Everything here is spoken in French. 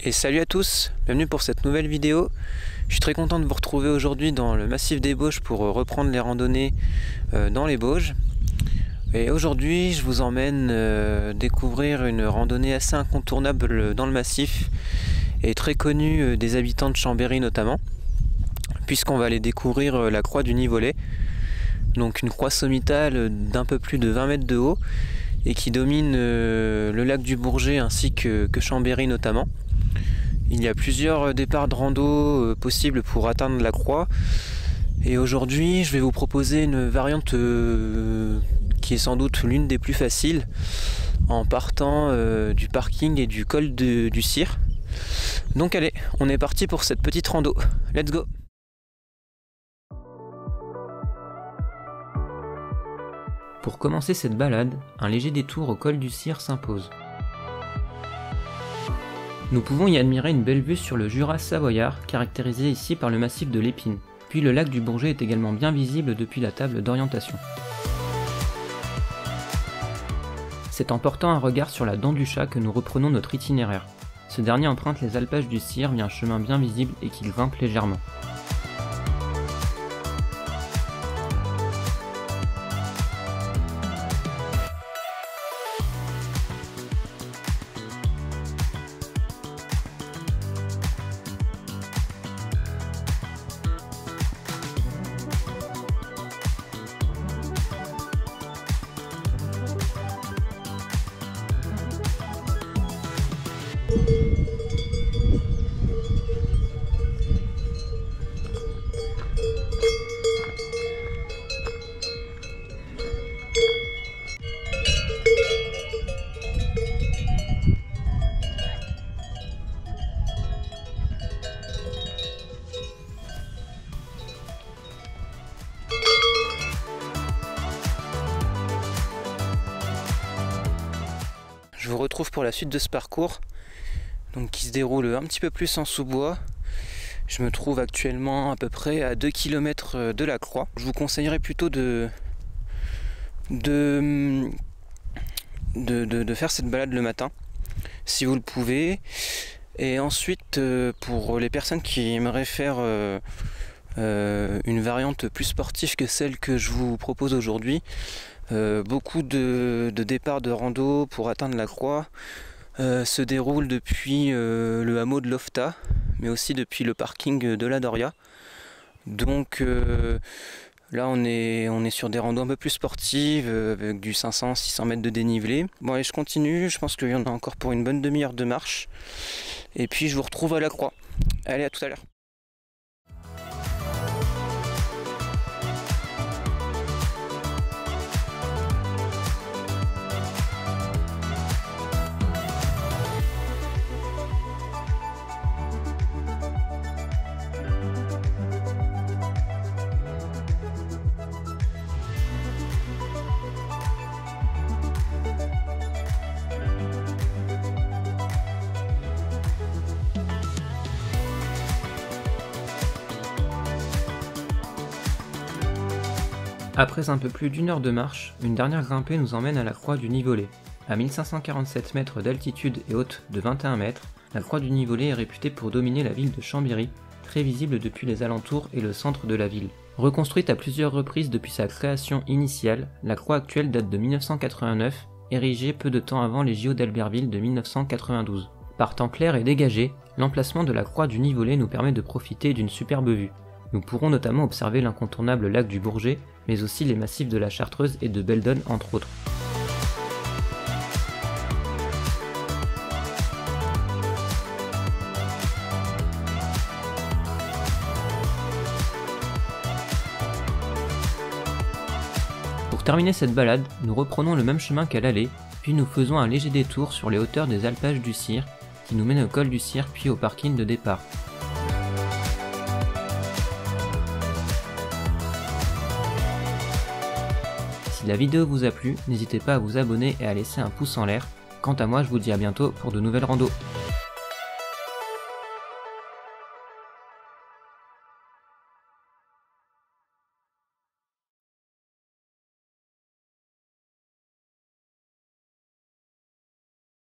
Et salut à tous, bienvenue pour cette nouvelle vidéo. Je suis très content de vous retrouver aujourd'hui dans le massif des Bauges pour reprendre les randonnées dans les Bauges. Et aujourd'hui je vous emmène découvrir une randonnée assez incontournable dans le massif et très connue des habitants de Chambéry notamment, puisqu'on va aller découvrir la croix du Nivollet, donc une croix sommitale d'un peu plus de 20 mètres de haut et qui domine le lac du Bourget ainsi que Chambéry notamment. Il y a plusieurs départs de rando possibles pour atteindre la croix. Et aujourd'hui, je vais vous proposer une variante qui est sans doute l'une des plus faciles, en partant du parking et du col du Cire. Donc allez, on est parti pour cette petite rando. Let's go! Pour commencer cette balade, un léger détour au col du Cire s'impose. Nous pouvons y admirer une belle vue sur le Jura savoyard, caractérisé ici par le massif de l'Épine. Puis le lac du Bourget est également bien visible depuis la table d'orientation. C'est en portant un regard sur la Dent du Chat que nous reprenons notre itinéraire. Ce dernier emprunte les alpages du Cire via un chemin bien visible et qui grimpe légèrement. Je vous retrouve pour la suite de ce parcours, donc qui se déroule un petit peu plus en sous-bois. Je me trouve actuellement à peu près à 2 km de la croix. Je vous conseillerais plutôt de faire cette balade le matin, si vous le pouvez. Et ensuite, pour les personnes qui aimeraient faire une variante plus sportive que celle que je vous propose aujourd'hui, beaucoup de départs de rando pour atteindre la croix se déroulent depuis le hameau de Lofta, mais aussi depuis le parking de la Doria. Donc là on est sur des randos un peu plus sportives avec du 500-600 mètres de dénivelé. Bon allez, je continue, je pense qu'il y en a encore pour une bonne demi-heure de marche. Et puis je vous retrouve à la croix. Allez, à tout à l'heure. Après un peu plus d'une heure de marche, une dernière grimpée nous emmène à la croix du Nivollet. À 1547 mètres d'altitude et haute de 21 mètres, la croix du Nivollet est réputée pour dominer la ville de Chambéry, très visible depuis les alentours et le centre de la ville. Reconstruite à plusieurs reprises depuis sa création initiale, la croix actuelle date de 1989, érigée peu de temps avant les JO d'Albertville de 1992. Par temps clair et dégagé, l'emplacement de la croix du Nivollet nous permet de profiter d'une superbe vue. Nous pourrons notamment observer l'incontournable lac du Bourget, mais aussi les massifs de la Chartreuse et de Beldon entre autres. Pour terminer cette balade, nous reprenons le même chemin qu'à l'aller, puis nous faisons un léger détour sur les hauteurs des alpages du Cire, qui nous mène au col du Cire puis au parking de départ. Si la vidéo vous a plu, n'hésitez pas à vous abonner et à laisser un pouce en l'air. Quant à moi, je vous dis à bientôt pour de nouvelles randos.